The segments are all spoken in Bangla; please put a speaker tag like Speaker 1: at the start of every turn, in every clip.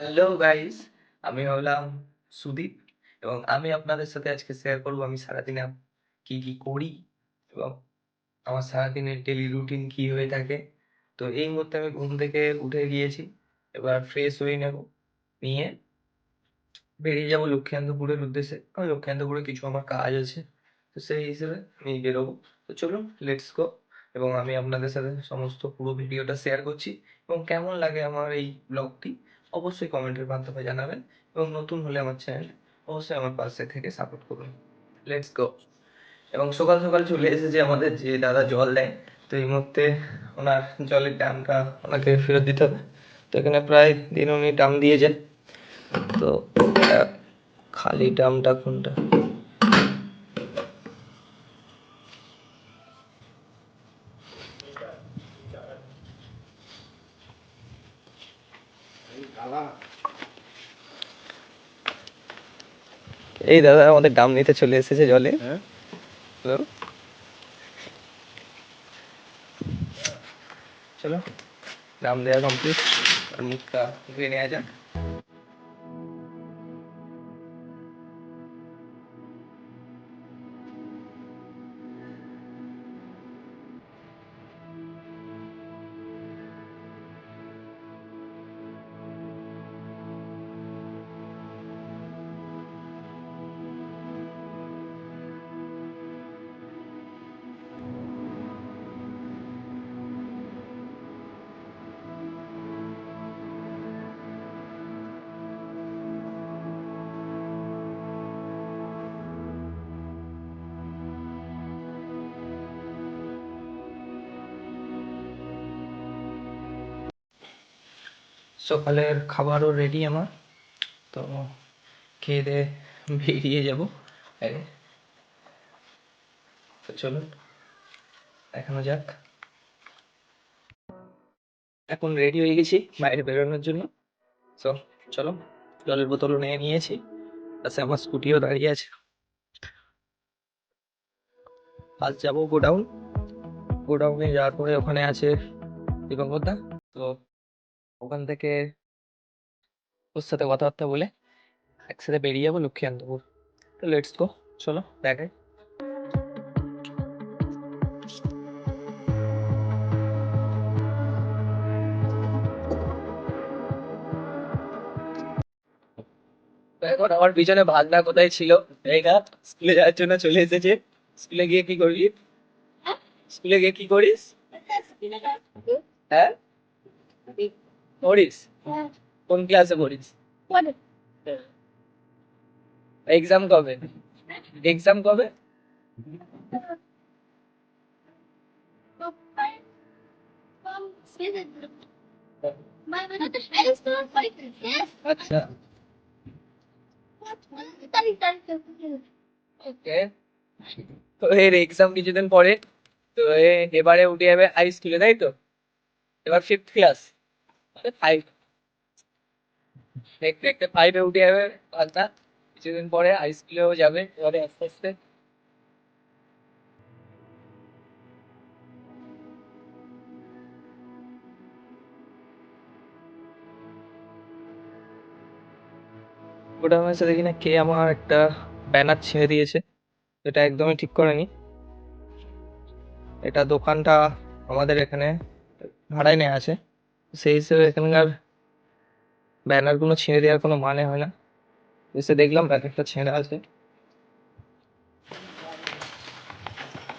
Speaker 1: হ্যালো গাইস, আমি হলাম সুদীপ এবং আমি আপনাদের সাথে আজকে শেয়ার করব আমি সারাদিনে কি কি করি এবং আমার সারাদিনের ডেলি রুটিন কি হয়ে থাকে। তো এই মুহূর্তে আমি ঘুম থেকে উঠে গিয়েছি, এবার ফ্রেশ হয়ে নেব, নিয়ে বেরিয়ে যাবো লক্ষ্মীকান্তপুরের উদ্দেশ্যে। কারণ লক্ষ্মীকান্তপুরে কিছু আমার কাজ আছে, তো সেই হিসেবে আমি বেরোবো। তো চলুন, লেটস গো। এবং আমি আপনাদের সাথে সমস্ত পুরো ভিডিওটা শেয়ার করছি এবং কেমন লাগে আমার এই ব্লগটি অবশ্যই কমেন্টের মাধ্যমে জানাবেন এবং নতুন হলে আমার চ্যানেল অবশ্যই আমার পাশে থেকে সাপোর্ট করুন। Let's go. এবং সকাল সকাল চলে এসেছে আমাদের যে দাদা জল দেয়, তো এই মুহূর্তে ওনার জলের ড্রামটা ওনাকে ফেরত দিতে হবে। তো এখানে প্রায় দিন উনি ড্রাম দিয়ে যান। তো খালি ড্রামটা কোনটা? এই দাদা আমাদের ড্রাম নিতে চলে এসেছে জলে। হ্যালো, চলো ড্রাম দেওয়া কমপ্লিট, আর মুখটা ধুয়ে নেওয়া যাক। সকালের খাবারও রেডি আমার, তো খেয়ে দিয়ে বেরিয়ে যাবো আগে। তো চলুন দেখানো যাক। এখন রেডি হয়ে গেছি বাইরে বেরোনোর জন্য। তো চলো, জলের বোতলও নিয়ে নিয়েছি, তাতে আমার স্কুটিও দাঁড়িয়ে আছে। আজ যাবো গোডাউন। গোডাউনে যাওয়ার পরে ওখানে আছে দীপঙ্করদা, তো ওখান থেকে ওর সাথে কথাবার্তা বলে একসাথে বেরিয়ে যাবো লক্ষ্মীকান্তপুর। তো লেটস গো, চলো দেখাই। তো এখন আমার পিছনে ভাগনা কোথায় ছিল, এই না, স্কুলে যাওয়ার জন্য চলে এসেছে। স্কুলে গিয়ে কি করবি? স্কুলে গিয়ে কি করিস? হ্যাঁ, পড়িস? কোন ক্লাসে পড়িস? এক্সাম কবে? এক্সাম কবে? আচ্ছা, ওকে। তো এর এক্সাম কিছুদিন পরে। তো এবারে উঠে যাবে হাই স্কুলে, তাই তো? এবার ফিফথ ক্লাস, ফাইভ, দেখতে দেখতে ফাইভে উঠে যাবে বাচ্চা। কিছুদিন পরে হাই স্কুলেও যাবে এবারে আস্তে আস্তে। ওটা আমার সাথে কিনা কে আমার একটা ব্যানার ছিঁড়ে দিয়েছে, এটা একদমই ঠিক করেনি। এটা দোকানটা আমাদের এখানে ভাড়ায় নেওয়া আছে, সেই হিসেবে এখানকার ব্যানারগুলো ছিঁড়ে দেওয়ার কোনো মানে হয় না। এসে দেখলাম ব্যানারটা ছেঁড়া আছে,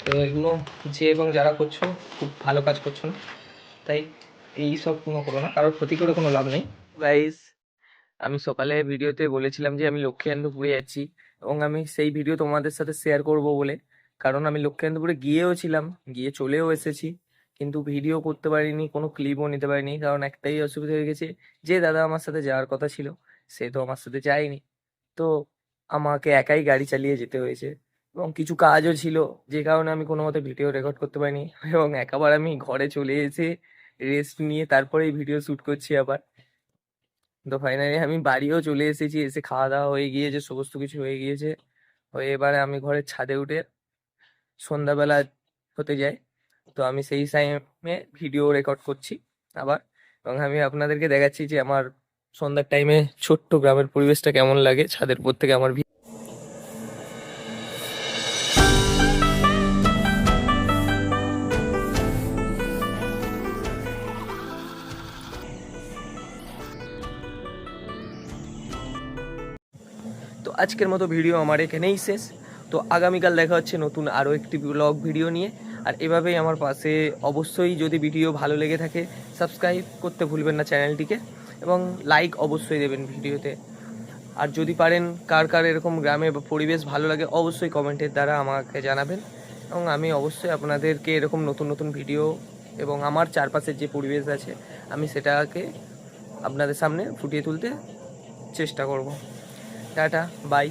Speaker 1: তো এগুলো যে এবং যারা করছো খুব ভালো কাজ করছো না, তাই এই সব কোনো করো না, কারোর ক্ষতি করে কোনো লাভ নেই। গাইস, আমি সকালে ভিডিওতে বলেছিলাম যে আমি লক্ষ্মীকান্তপুরে যাচ্ছি এবং আমি সেই ভিডিও তোমাদের সাথে শেয়ার করব বলে, কারণ আমি লক্ষ্মীকান্তপুরে গিয়েও ছিলাম, গিয়ে চলেও এসেছি, কিন্তু ভিডিও করতে পারিনি, কোনো ক্লিপও নিতে পারিনি, কারণ একটাই অসুবিধা হয়ে গেছে, যে দাদা আমার সাথে যাওয়ার কথা ছিল সে তো আমার সাথে যায়নি। তো আমাকে একাই গাড়ি চালিয়ে যেতে হয়েছে এবং কিছু কাজও ছিল, যে কারণে আমি কোনো মতে ভিডিও রেকর্ড করতে পারিনি এবং একেবারে আমি ঘরে চলে এসে রেস্ট নিয়ে তারপরেই ভিডিও শ্যুট করছি আবার। তো ফাইনালি আমি বাড়িও চলে এসেছি, এসে খাওয়া দাওয়া হয়ে গিয়েছে, সমস্ত কিছু হয়ে গিয়েছে, হয়ে এবারে আমি ঘরের ছাদে উঠে সন্ধ্যাবেলা হতে যাই। তো আমি সেই টাইমে ভিডিও রেকর্ড করছি আবার, এবং আমি আপনাদেরকে দেখাচ্ছি যে আমার সন্ধ্যার টাইমে ছোট্ট গ্রামের পরিবেশটা কেমন লাগে ছাদের উপর থেকে আমার তো আজকের মতো ভিডিও আমার এখানেই শেষ। তো আগামীকাল দেখা হচ্ছে নতুন আরও একটি ব্লগ ভিডিও নিয়ে। আর এভাবেই আমার পাশে অবশ্যই, যদি ভিডিও ভালো লেগে থাকে সাবস্ক্রাইব করতে ভুলবেন না চ্যানেলটিকে, এবং লাইক অবশ্যই দেবেন ভিডিওতে। আর যদি পারেন কার কার এরকম গ্রামে বা পরিবেশ ভালো লাগে অবশ্যই কমেন্টের দ্বারা আমাকে জানাবেন, এবং আমি অবশ্যই আপনাদেরকে এরকম নতুন নতুন ভিডিও এবং আমার চারপাশের যে পরিবেশ আছে আমি সেটাকে আপনাদের সামনে ফুটিয়ে তুলতে চেষ্টা করব। Tata, by.